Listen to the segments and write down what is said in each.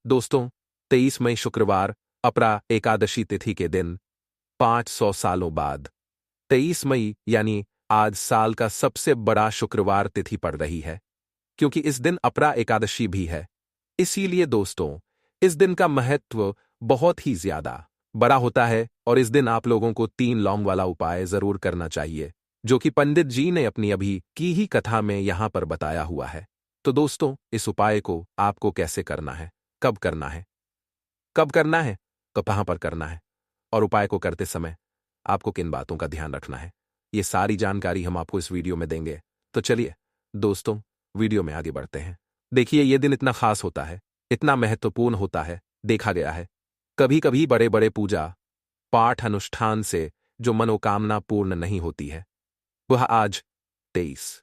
दोस्तों, 23 मई शुक्रवार, अपरा एकादशी तिथि के दिन 500 सालों बाद 23 मई यानी आज साल का सबसे बड़ा शुक्रवार तिथि पड़ रही है, क्योंकि इस दिन अपरा एकादशी भी है। इसीलिए दोस्तों, इस दिन का महत्व बहुत ही ज्यादा बड़ा होता है और इस दिन आप लोगों को 3 लौंग वाला उपाय जरूर करना चाहिए, जो कि पंडित जी ने अपनी अभी की ही कथा में यहां पर बताया हुआ है। तो दोस्तों, इस उपाय को आपको कैसे करना है, कब करना है, कब करना है, तो कहां पर करना है, और उपाय को करते समय आपको किन बातों का ध्यान रखना है, ये सारी जानकारी हम आपको इस वीडियो में देंगे। तो चलिए दोस्तों, वीडियो में आगे बढ़ते हैं। देखिए, यह दिन इतना खास होता है, इतना महत्वपूर्ण होता है। देखा गया है कभी कभी बड़े बड़े पूजा पाठ अनुष्ठान से जो मनोकामना पूर्ण नहीं होती है, वह आज 23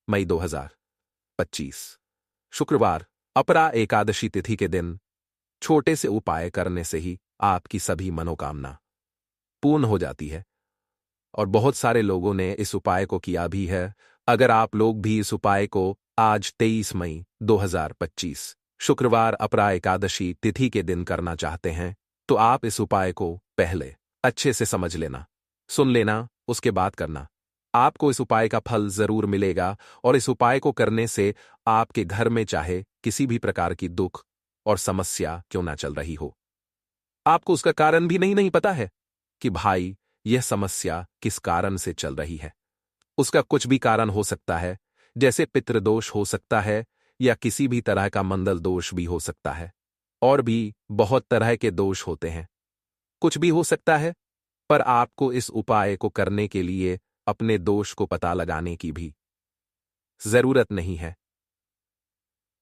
मई 2025 शुक्रवार अपरा एकादशी तिथि के दिन छोटे से उपाय करने से ही आपकी सभी मनोकामना पूर्ण हो जाती है। और बहुत सारे लोगों ने इस उपाय को किया भी है। अगर आप लोग भी इस उपाय को आज 23 मई 2025 शुक्रवार अपरा एकादशी तिथि के दिन करना चाहते हैं, तो आप इस उपाय को पहले अच्छे से समझ लेना, सुन लेना, उसके बाद करना। आपको इस उपाय का फल जरूर मिलेगा और इस उपाय को करने से आपके घर में चाहे किसी भी प्रकार की दुख और समस्या क्यों ना चल रही हो, आपको उसका कारण भी नहीं पता है कि भाई यह समस्या किस कारण से चल रही है। उसका कुछ भी कारण हो सकता है, जैसे पितृदोष हो सकता है या किसी भी तरह का मंगल दोष भी हो सकता है, और भी बहुत तरह के दोष होते हैं। कुछ भी हो सकता है, पर आपको इस उपाय को करने के लिए अपने दोष को पता लगाने की भी जरूरत नहीं है।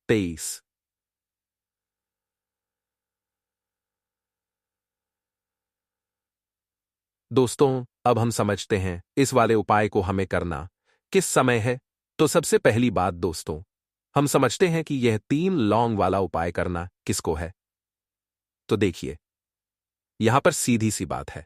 23 दोस्तों, अब हम समझते हैं इस वाले उपाय को हमें करना किस समय है। तो सबसे पहली बात दोस्तों, हम समझते हैं कि यह 3 लौंग वाला उपाय करना किसको है। तो देखिए, यहां पर सीधी सी बात है।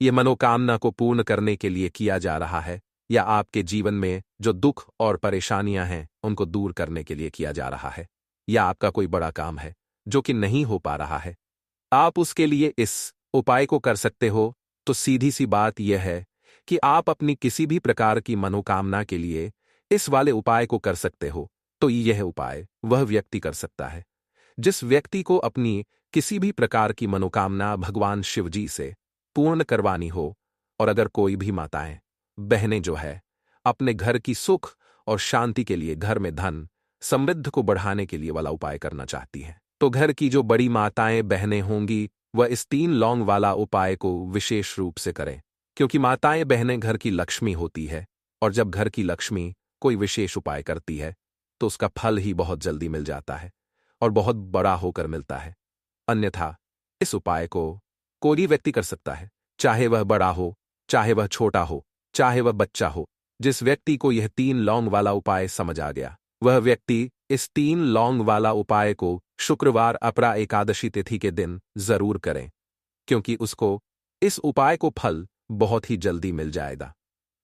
यह मनोकामना को पूर्ण करने के लिए किया जा रहा है, या आपके जीवन में जो दुख और परेशानियां हैं उनको दूर करने के लिए किया जा रहा है, या आपका कोई बड़ा काम है जो कि नहीं हो पा रहा है, आप उसके लिए इस उपाय को कर सकते हो। तो सीधी सी बात यह है कि आप अपनी किसी भी प्रकार की मनोकामना के लिए इस वाले उपाय को कर सकते हो। तो यह उपाय वह व्यक्ति कर सकता है जिस व्यक्ति को अपनी किसी भी प्रकार की मनोकामना भगवान शिव जी से पूर्ण करवानी हो, और अगर कोई भी माताएं बहनें जो है अपने घर की सुख और शांति के लिए, घर में धन समृद्ध को बढ़ाने के लिए वाला उपाय करना चाहती हैं, तो घर की जो बड़ी माताएं बहनें होंगी वह इस 3 लौंग वाला उपाय को विशेष रूप से करें, क्योंकि माताएं बहनें घर की लक्ष्मी होती है, और जब घर की लक्ष्मी कोई विशेष उपाय करती है तो उसका फल ही बहुत जल्दी मिल जाता है और बहुत बड़ा होकर मिलता है। अन्यथा इस उपाय को कोई भी व्यक्ति कर सकता है, चाहे वह बड़ा हो, चाहे वह छोटा हो, चाहे वह बच्चा हो। जिस व्यक्ति को यह 3 लौंग वाला उपाय समझ आ गया, वह व्यक्ति इस 3 लौंग वाला उपाय को शुक्रवार अपरा एकादशी तिथि के दिन जरूर करें, क्योंकि उसको इस उपाय को फल बहुत ही जल्दी मिल जाएगा।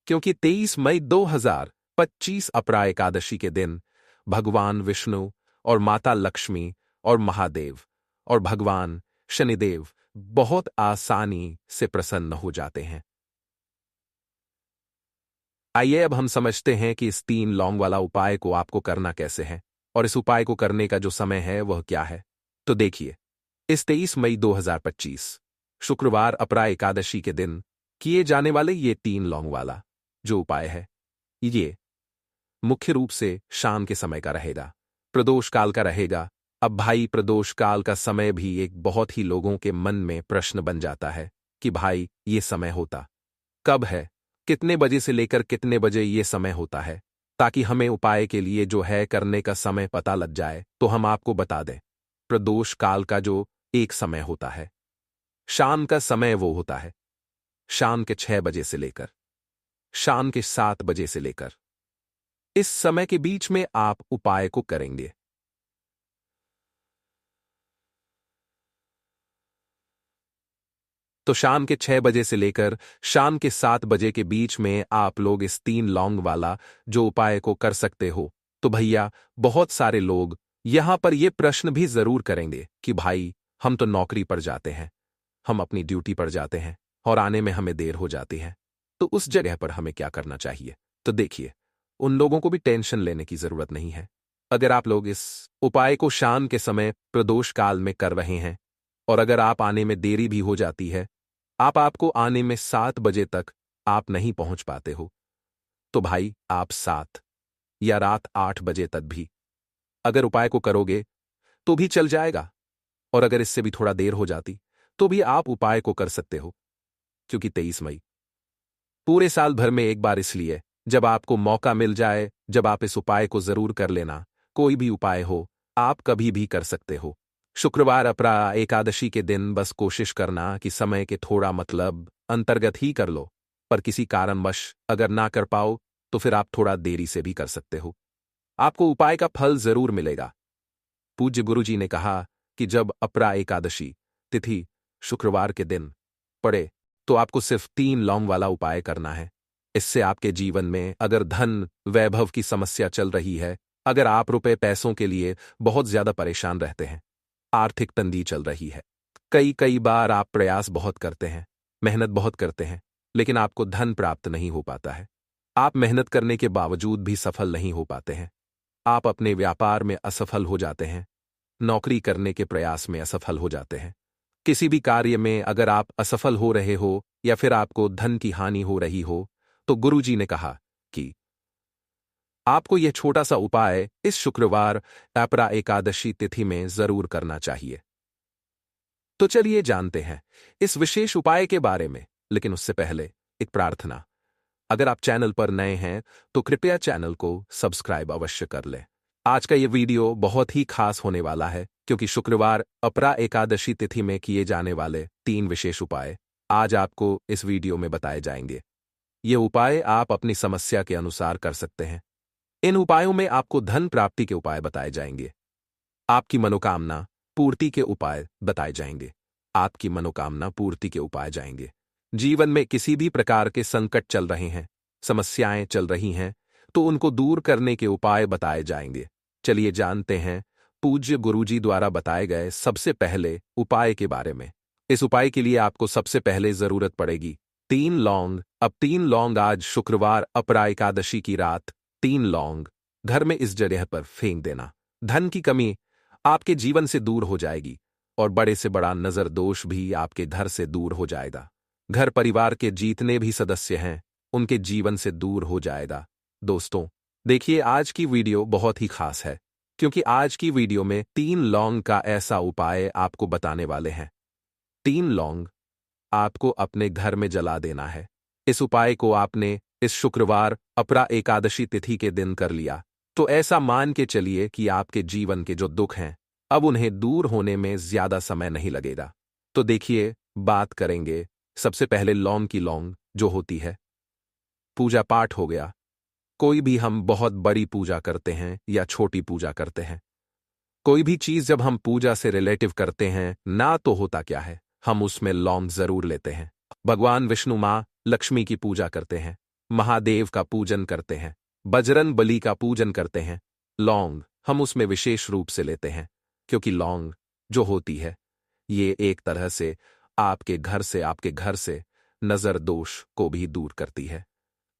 क्योंकि 23 मई 2025 अपरा एकादशी के दिन भगवान विष्णु और माता लक्ष्मी और महादेव और भगवान शनिदेव बहुत आसानी से प्रसन्न हो जाते हैं। आइए अब हम समझते हैं कि इस 3 लौंग वाला उपाय को आपको करना कैसे है, और इस उपाय को करने का जो समय है वह क्या है। तो देखिए, इस 23 मई 2025 शुक्रवार अपरा एकादशी के दिन किए जाने वाले ये 3 लौंग वाला जो उपाय है, ये मुख्य रूप से शाम के समय का रहेगा, प्रदोष काल का रहेगा। अब भाई, प्रदोष काल का समय भी एक बहुत ही लोगों के मन में प्रश्न बन जाता है कि भाई ये समय होता कब है, कितने बजे से लेकर कितने बजे ये समय होता है, ताकि हमें उपाय के लिए जो है करने का समय पता लग जाए। तो हम आपको बता दें, प्रदोष काल का जो एक समय होता है, शाम का समय वो होता है शाम के 6 बजे से लेकर शाम के 7 बजे से लेकर इस समय के बीच में आप उपाय को करेंगे। तो शाम के 6 बजे से लेकर शाम के 7 बजे के बीच में आप लोग इस 3 लौंग वाला जो उपाय को कर सकते हो। तो भैया, बहुत सारे लोग यहां पर ये प्रश्न भी जरूर करेंगे कि भाई, हम तो नौकरी पर जाते हैं, हम अपनी ड्यूटी पर जाते हैं और आने में हमें देर हो जाती है, तो उस जगह पर हमें क्या करना चाहिए? तो देखिए, उन लोगों को भी टेंशन लेने की जरूरत नहीं है। अगर आप लोग इस उपाय को शाम के समय प्रदोष काल में कर रहे हैं और अगर आप आने में देरी भी हो जाती है, आपको आने में 7 बजे तक आप नहीं पहुंच पाते हो, तो भाई आप 7 या रात 8 बजे तक भी अगर उपाय को करोगे तो भी चल जाएगा। और अगर इससे भी थोड़ा देर हो जाती तो भी आप उपाय को कर सकते हो, क्योंकि 23 मई पूरे साल भर में एक बार, इसलिए जब आपको मौका मिल जाए, जब आप इस उपाय को जरूर कर लेना। कोई भी उपाय हो, आप कभी भी कर सकते हो। शुक्रवार अपरा एकादशी के दिन बस कोशिश करना कि समय के थोड़ा मतलब अंतर्गत ही कर लो, पर किसी कारणवश अगर ना कर पाओ तो फिर आप थोड़ा देरी से भी कर सकते हो। आपको उपाय का फल जरूर मिलेगा। पूज्य गुरुजी ने कहा कि जब अपरा एकादशी तिथि शुक्रवार के दिन पड़े तो आपको सिर्फ 3 लौंग वाला उपाय करना है। इससे आपके जीवन में अगर धन वैभव की समस्या चल रही है, अगर आप रुपए पैसों के लिए बहुत ज्यादा परेशान रहते हैं, आर्थिक तंगी चल रही है, कई कई बार आप प्रयास बहुत करते हैं, मेहनत बहुत करते हैं, लेकिन आपको धन प्राप्त नहीं हो पाता है, आप मेहनत करने के बावजूद भी सफल नहीं हो पाते हैं, आप अपने व्यापार में असफल हो जाते हैं, नौकरी करने के प्रयास में असफल हो जाते हैं, किसी भी कार्य में अगर आप असफल हो रहे हो या फिर आपको धन की हानि हो रही हो, तो गुरुजी ने कहा कि आपको यह छोटा सा उपाय इस शुक्रवार अपरा एकादशी तिथि में जरूर करना चाहिए। तो चलिए जानते हैं इस विशेष उपाय के बारे में, लेकिन उससे पहले एक प्रार्थना। अगर आप चैनल पर नए हैं तो कृपया चैनल को सब्सक्राइब अवश्य कर लें। आज का ये वीडियो बहुत ही खास होने वाला है, क्योंकि शुक्रवार अपरा एकादशी तिथि में किए जाने वाले 3 विशेष उपाय आज आपको इस वीडियो में बताए जाएंगे। ये उपाय आप अपनी समस्या के अनुसार कर सकते हैं। इन उपायों में आपको धन प्राप्ति के उपाय बताए जाएंगे, आपकी मनोकामना पूर्ति के उपाय बताए जाएंगे, आपकी मनोकामना पूर्ति के उपाय जाएंगे। जीवन में किसी भी प्रकार के संकट चल रहे हैं, समस्याएं चल रही हैं, तो उनको दूर करने के उपाय बताए जाएंगे। चलिए जानते हैं पूज्य गुरुजी द्वारा बताए गए सबसे पहले उपाय के बारे में। इस उपाय के लिए आपको सबसे पहले जरूरत पड़ेगी 3 लौंग। अब 3 लौंग आज शुक्रवार अपरा एकादशी की रात 3 लौंग घर में इस जगह पर फेंक देना। धन की कमी आपके जीवन से दूर हो जाएगी और बड़े से बड़ा नजर दोष भी आपके घर से दूर हो जाएगा। घर परिवार के जितने भी सदस्य हैं उनके जीवन से दूर हो जाएगा। दोस्तों, देखिए आज की वीडियो बहुत ही खास है, क्योंकि आज की वीडियो में 3 लौंग का ऐसा उपाय आपको बताने वाले हैं। 3 लौंग आपको अपने घर में जला देना है। इस उपाय को आपने इस शुक्रवार अपरा एकादशी तिथि के दिन कर लिया तो ऐसा मान के चलिए कि आपके जीवन के जो दुख हैं अब उन्हें दूर होने में ज्यादा समय नहीं लगेगा। तो देखिए, बात करेंगे सबसे पहले लौंग की। लौंग जो होती है, पूजा पाठ हो गया, कोई भी हम बहुत बड़ी पूजा करते हैं या छोटी पूजा करते हैं, कोई भी चीज जब हम पूजा से रिलेटिव करते हैं ना, तो होता क्या है, हम उसमें लौंग जरूर लेते हैं। भगवान विष्णु, मां लक्ष्मी की पूजा करते हैं, महादेव का पूजन करते हैं, बजरंग बली का पूजन करते हैं, लौंग हम उसमें विशेष रूप से लेते हैं, क्योंकि लौंग जो होती है ये एक तरह से आपके घर से नजर दोष को भी दूर करती है,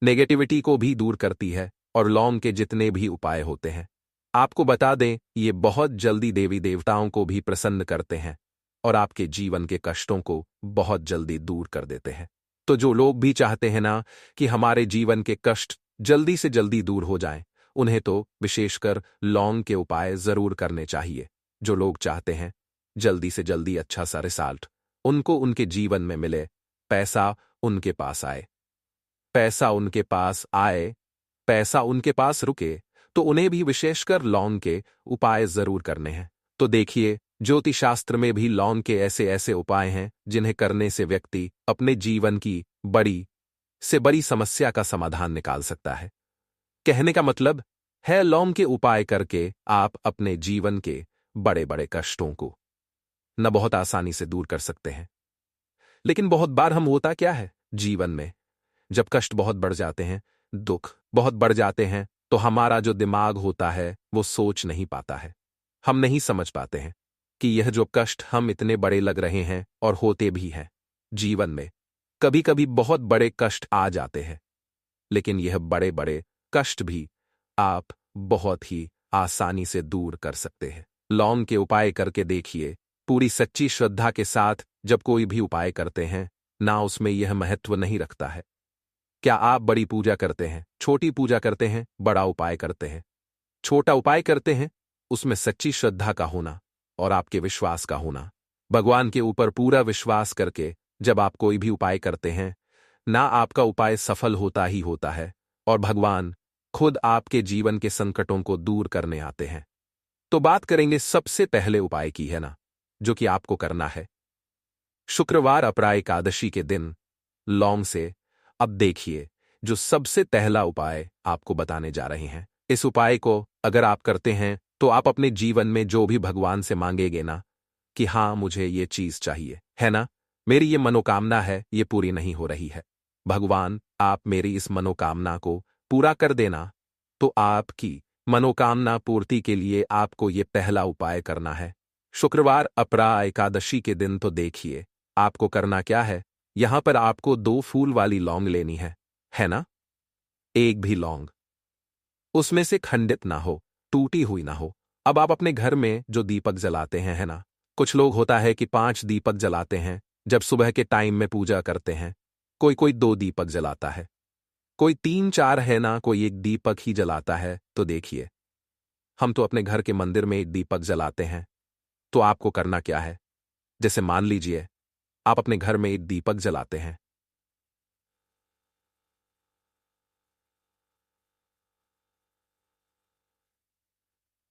नेगेटिविटी को भी दूर करती है। और लौंग के जितने भी उपाय होते हैं, आपको बता दें, ये बहुत जल्दी देवी देवताओं को भी प्रसन्न करते हैं और आपके जीवन के कष्टों को बहुत जल्दी दूर कर देते हैं। तो जो लोग भी चाहते हैं ना कि हमारे जीवन के कष्ट जल्दी से जल्दी दूर हो जाएं, उन्हें तो विशेषकर लौंग के उपाय जरूर करने चाहिए। जो लोग चाहते हैं जल्दी से जल्दी अच्छा सा रिजल्ट उनको उनके जीवन में मिले, पैसा उनके पास आए, पैसा उनके पास आए, पैसा उनके पास रुके, तो उन्हें भी विशेषकर लौंग के उपाय जरूर करने हैं। तो देखिए, ज्योतिष शास्त्र में भी लौंग के ऐसे ऐसे उपाय हैं जिन्हें करने से व्यक्ति अपने जीवन की बड़ी से बड़ी समस्या का समाधान निकाल सकता है। कहने का मतलब है, लौंग के उपाय करके आप अपने जीवन के बड़े बड़े कष्टों को न बहुत आसानी से दूर कर सकते हैं। लेकिन बहुत बार हम होता क्या है जीवन में, जब कष्ट बहुत बढ़ जाते हैं, दुख बहुत बढ़ जाते हैं, तो हमारा जो दिमाग होता है वो सोच नहीं पाता है। हम नहीं समझ पाते हैं कि यह जो कष्ट हम इतने बड़े लग रहे हैं और होते भी हैं जीवन में। कभी कभी बहुत बड़े कष्ट आ जाते हैं, लेकिन यह बड़े बड़े कष्ट भी आप बहुत ही आसानी से दूर कर सकते हैं। लौंग के उपाय करके देखिए। पूरी सच्ची श्रद्धा के साथ जब कोई भी उपाय करते हैं ना, उसमें यह महत्व नहीं रखता है क्या आप बड़ी पूजा करते हैं, छोटी पूजा करते हैं, बड़ा उपाय करते हैं, छोटा उपाय करते हैं। उसमें सच्ची श्रद्धा का होना और आपके विश्वास का होना, भगवान के ऊपर पूरा विश्वास करके जब आप कोई भी उपाय करते हैं ना, आपका उपाय सफल होता ही होता है और भगवान खुद आपके जीवन के संकटों को दूर करने आते हैं। तो बात करेंगे सबसे पहले उपाय की, है ना, जो कि आपको करना है शुक्रवार अपरा एकादशी के दिन लौंग से। अब देखिए, जो सबसे पहला उपाय आपको बताने जा रहे हैं, इस उपाय को अगर आप करते हैं तो आप अपने जीवन में जो भी भगवान से मांगेंगे ना कि हाँ मुझे ये चीज चाहिए, है ना, मेरी ये मनोकामना है, ये पूरी नहीं हो रही है, भगवान आप मेरी इस मनोकामना को पूरा कर देना। तो आपकी मनोकामना पूर्ति के लिए आपको ये पहला उपाय करना है शुक्रवार अपरा एकादशी के दिन। तो देखिए आपको करना क्या है, यहां पर आपको 2 फूल वाली लौंग लेनी है ना, एक भी लौंग उसमें से खंडित ना हो, टूटी हुई ना हो। अब आप अपने घर में जो दीपक जलाते हैं, है ना, कुछ लोग होता है कि 5 दीपक जलाते हैं जब सुबह के टाइम में पूजा करते हैं, कोई कोई 2 दीपक जलाता है, कोई 3-4 है ना, कोई एक दीपक ही जलाता है। तो देखिए हम तो अपने घर के मंदिर में एक दीपक जलाते हैं। तो आपको करना क्या है, जैसे मान लीजिए आप अपने घर में एक दीपक जलाते हैं,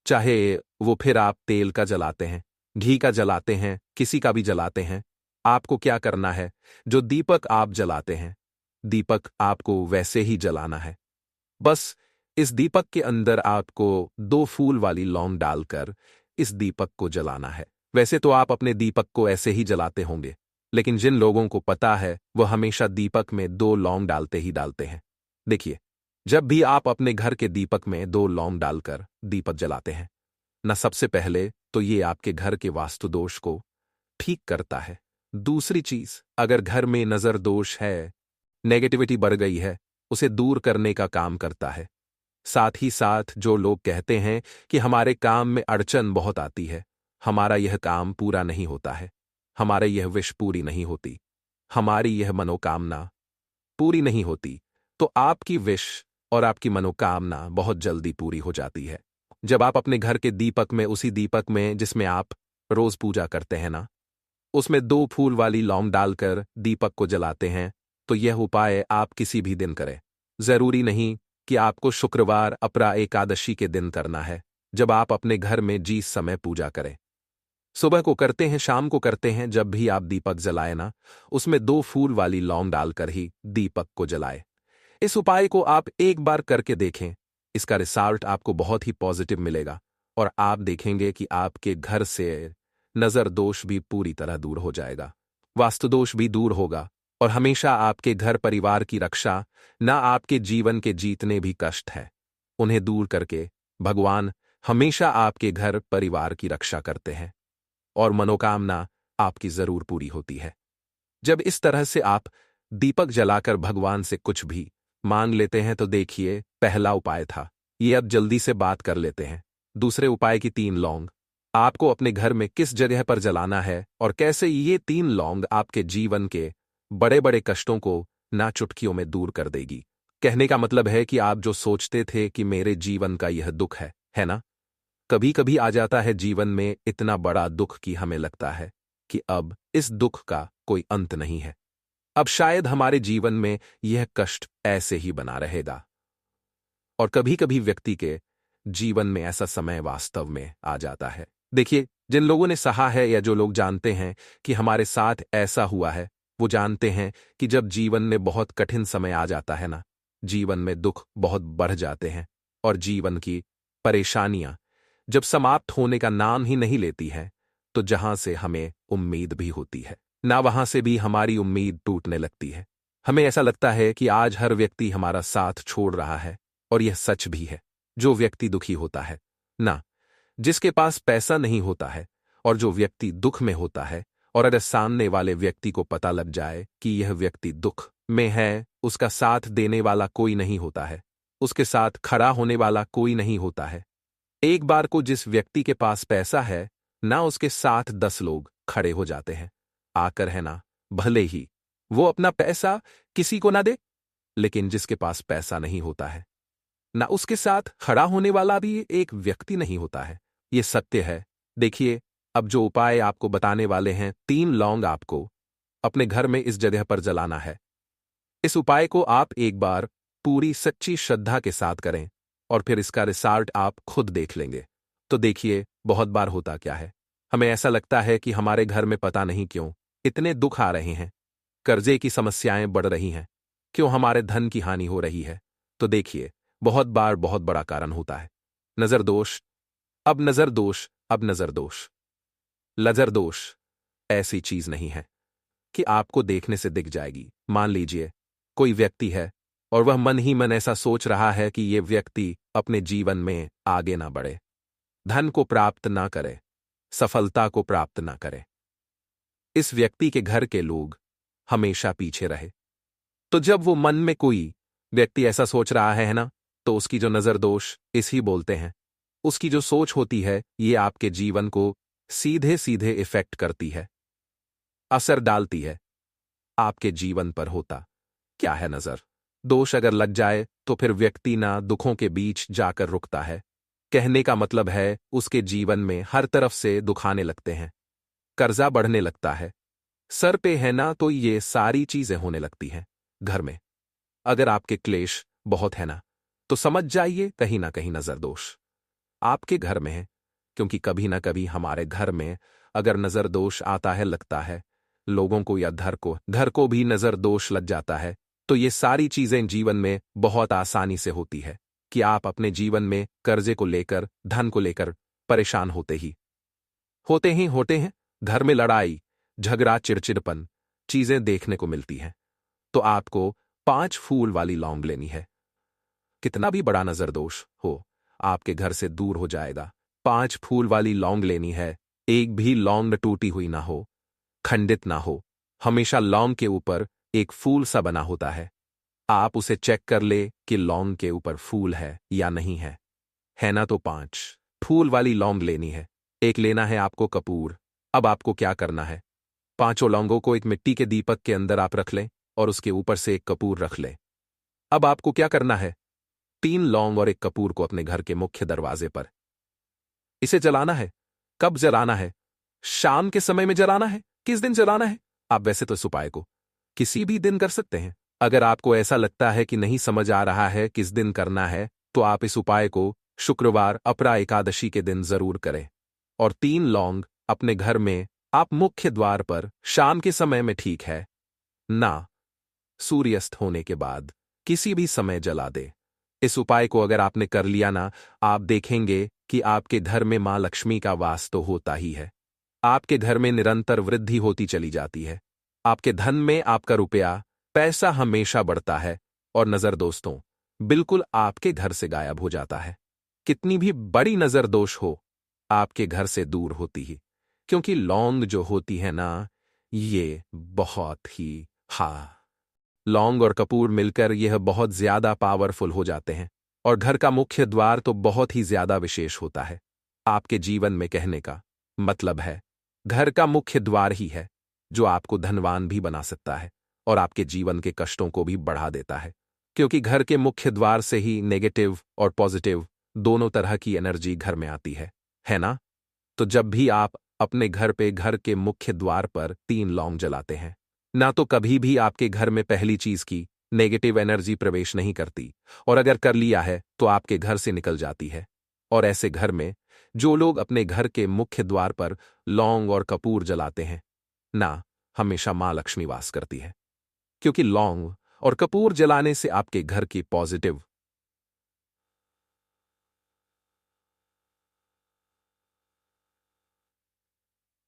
चाहे वो फिर आप तेल का जलाते हैं, घी का जलाते हैं, किसी का भी जलाते हैं। आपको क्या करना है, जो दीपक आप जलाते हैं, दीपक आपको वैसे ही जलाना है। बस इस दीपक के अंदर आपको 2 फूल वाली लौंग डालकर इस दीपक को जलाना है। वैसे तो आप अपने दीपक को ऐसे ही जलाते होंगे, लेकिन जिन लोगों को पता है वह हमेशा दीपक में 2 लौंग डालते ही डालते हैं। देखिए, जब भी आप अपने घर के दीपक में 2 लौंग डालकर दीपक जलाते हैं ना, सबसे पहले तो ये आपके घर के वास्तु दोष को ठीक करता है। दूसरी चीज, अगर घर में नजर दोष है, नेगेटिविटी बढ़ गई है, उसे दूर करने का काम करता है। साथ ही साथ जो लोग कहते हैं कि हमारे काम में अड़चन बहुत आती है, हमारा यह काम पूरा नहीं होता है, हमारे यह विश पूरी नहीं होती, हमारी यह मनोकामना पूरी नहीं होती, तो आपकी विश और आपकी मनोकामना बहुत जल्दी पूरी हो जाती है। जब आप अपने घर के दीपक में, उसी दीपक में जिसमें आप रोज पूजा करते हैं ना, उसमें 2 फूल वाली लौंग डालकर दीपक को जलाते हैं, तो यह उपाय आप किसी भी दिन करें। जरूरी नहीं कि आपको शुक्रवार अपरा एकादशी के दिन करना है। जब आप अपने घर में जिस समय पूजा करें, सुबह को करते हैं, शाम को करते हैं, जब भी आप दीपक जलाए ना, उसमें 2 फूल वाली लौंग डालकर ही दीपक को जलाए। इस उपाय को आप एक बार करके देखें, इसका रिजल्ट आपको बहुत ही पॉजिटिव मिलेगा और आप देखेंगे कि आपके घर से नजर दोष भी पूरी तरह दूर हो जाएगा, वास्तु दोष भी दूर होगा और हमेशा आपके घर परिवार की रक्षा, ना आपके जीवन के जीतने भी कष्ट है, उन्हें दूर करके भगवान हमेशा आपके घर परिवार की रक्षा करते हैं और मनोकामना आपकी जरूर पूरी होती है। जब इस तरह से आप दीपक जलाकर भगवान से कुछ भी मांग लेते हैं, तो देखिए पहला उपाय था ये, अब जल्दी से बात कर लेते हैं दूसरे उपाय की। 3 लौंग आपको अपने घर में किस जगह पर जलाना है और कैसे ये 3 लौंग आपके जीवन के बड़े बड़े कष्टों को ना चुटकियों में दूर कर देगी। कहने का मतलब है कि आप जो सोचते थे कि मेरे जीवन का यह दुख है ना, कभी कभी आ जाता है जीवन में इतना बड़ा दुख कि हमें लगता है कि अब इस दुख का कोई अंत नहीं है, अब शायद हमारे जीवन में यह कष्ट ऐसे ही बना रहेगा। और कभी कभी व्यक्ति के जीवन में ऐसा समय वास्तव में आ जाता है। देखिए, जिन लोगों ने सहा है या जो लोग जानते हैं कि हमारे साथ ऐसा हुआ है, वो जानते हैं कि जब जीवन में बहुत कठिन समय आ जाता है ना, जीवन में दुख बहुत बढ़ जाते हैं और जीवन की परेशानियां जब समाप्त होने का नाम ही नहीं लेती है, तो जहां से हमें उम्मीद भी होती है, ना वहां से भी हमारी उम्मीद टूटने लगती है। हमें ऐसा लगता है कि आज हर व्यक्ति हमारा साथ छोड़ रहा है, और यह सच भी है। जो व्यक्ति दुखी होता है ना, जिसके पास पैसा नहीं होता है, और जो व्यक्ति दुख में होता है, और अगर सामने वाले व्यक्ति को पता लग जाए कि यह व्यक्ति दुख में है, उसका साथ देने वाला कोई नहीं होता है, उसके साथ खड़ा होने वाला कोई नहीं होता है। एक बार को जिस व्यक्ति के पास पैसा है ना, उसके साथ 10 लोग खड़े हो जाते हैं आकर, है ना, भले ही वो अपना पैसा किसी को ना दे, लेकिन जिसके पास पैसा नहीं होता है ना, उसके साथ खड़ा होने वाला भी एक व्यक्ति नहीं होता है। ये सत्य है। देखिए, अब जो उपाय आपको बताने वाले हैं, 3 लौंग आपको अपने घर में इस जगह पर जलाना है। इस उपाय को आप एक बार पूरी सच्ची श्रद्धा के साथ करें, और फिर इसका रिजल्ट आप खुद देख लेंगे। तो देखिए, बहुत बार होता क्या है, हमें ऐसा लगता है कि हमारे घर में पता नहीं क्यों इतने दुख आ रहे हैं, कर्जे की समस्याएं बढ़ रही हैं, क्यों हमारे धन की हानि हो रही है। तो देखिए, बहुत बार बहुत बड़ा कारण होता है नजर दोष। अब नजर दोष, अब नजर दोष, नजर दोष ऐसी चीज नहीं है कि आपको देखने से दिख जाएगी। मान लीजिए कोई व्यक्ति है, और वह मन ही मन ऐसा सोच रहा है कि यह व्यक्ति अपने जीवन में आगे ना बढ़े, धन को प्राप्त ना करे, सफलता को प्राप्त ना करे। इस व्यक्ति के घर के लोग हमेशा पीछे रहे। तो जब वो मन में कोई व्यक्ति ऐसा सोच रहा है ना, तो उसकी जो नजर दोष इसी बोलते हैं। उसकी जो सोच होती है, ये आपके जीवन को सीधे सीधे इफेक्ट करती है, असर डालती है। आपके जीवन पर होता क्या है, नजर दोष अगर लग जाए तो फिर व्यक्ति ना दुखों के बीच जाकर रुकता है। कहने का मतलब है, उसके जीवन में हर तरफ से दुखाने लगते हैं, कर्जा बढ़ने लगता है, सर पे है ना, तो ये सारी चीजें होने लगती हैं। घर में अगर आपके क्लेश बहुत है ना, तो समझ जाइए कहीं ना कहीं नजर दोष आपके घर में है। क्योंकि कभी ना कभी हमारे घर में अगर नजर दोष आता है, लगता है लोगों को या घर को भी नजर दोष लग जाता है, तो ये सारी चीजें जीवन में बहुत आसानी से होती है कि आप अपने जीवन में कर्जे को लेकर, धन को लेकर परेशान होते हैं। घर में लड़ाई झगड़ा चिड़चिड़पन चीजें देखने को मिलती हैं। तो आपको 5 फूल वाली लौंग लेनी है। कितना भी बड़ा नजर दोष हो, आपके घर से दूर हो जाएगा। 5 फूल वाली लौंग लेनी है। एक भी लौंग टूटी हुई ना हो, खंडित ना हो। हमेशा लौंग के ऊपर एक फूल सा बना होता है। आप उसे चेक कर ले कि लौंग के ऊपर फूल है या नहीं है। है ना, तो 5 फूल वाली लौंग लेनी है। एक लेना है आपको कपूर। अब आपको क्या करना है, 5 लौंगों को एक मिट्टी के दीपक के अंदर आप रख लें, और उसके ऊपर से एक कपूर रख लें। अब आपको क्या करना है, 3 लौंग और एक कपूर को अपने घर के मुख्य दरवाजे पर इसे जलाना है। कब जलाना है, शाम के समय में जलाना है। किस दिन जलाना है, आप वैसे तो इस उपाय को किसी भी दिन कर सकते हैं। अगर आपको ऐसा लगता है कि नहीं समझ आ रहा है किस दिन करना है, तो आप इस उपाय को शुक्रवार अपरा एकादशी के दिन जरूर करें। और 3 लौंग अपने घर में आप मुख्य द्वार पर शाम के समय में, ठीक है ना, सूर्यास्त होने के बाद किसी भी समय जला दे। इस उपाय को अगर आपने कर लिया ना, आप देखेंगे कि आपके घर में मां लक्ष्मी का वास तो होता ही है। आपके घर में निरंतर वृद्धि होती चली जाती है। आपके धन में आपका रुपया पैसा हमेशा बढ़ता है, और नजर दोस्तों बिल्कुल आपके घर से गायब हो जाता है। कितनी भी बड़ी नजर दोष हो, आपके घर से दूर होती ही। क्योंकि लौंग जो होती है ना, ये बहुत ही लौंग और कपूर मिलकर यह बहुत ज्यादा पावरफुल हो जाते हैं, और घर का मुख्य द्वार तो बहुत ही ज्यादा विशेष होता है। आपके जीवन में कहने का मतलब है, घर का मुख्य द्वार ही है जो आपको धनवान भी बना सकता है, और आपके जीवन के कष्टों को भी बढ़ा देता है। क्योंकि घर के मुख्य द्वार से ही नेगेटिव और पॉजिटिव दोनों तरह की एनर्जी घर में आती है ना। तो जब भी आप अपने घर पे घर के मुख्य द्वार पर 3 लौंग जलाते हैं ना, तो कभी भी आपके घर में पहली चीज की नेगेटिव एनर्जी प्रवेश नहीं करती, और अगर कर लिया है तो आपके घर से निकल जाती है। और ऐसे घर में जो लोग अपने घर के मुख्य द्वार पर लौंग और कपूर जलाते हैं ना, हमेशा मां लक्ष्मी वास करती है। क्योंकि लौंग और कपूर जलाने से आपके घर की पॉजिटिव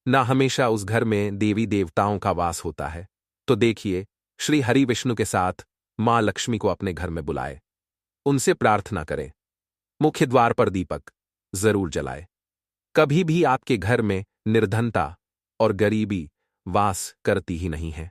ना हमेशा उस घर में देवी देवताओं का वास होता है। तो देखिए, श्री हरि विष्णु के साथ मां लक्ष्मी को अपने घर में बुलाए, उनसे प्रार्थना करें, मुख्य द्वार पर दीपक जरूर जलाए। कभी भी आपके घर में निर्धनता और गरीबी वास करती ही नहीं है।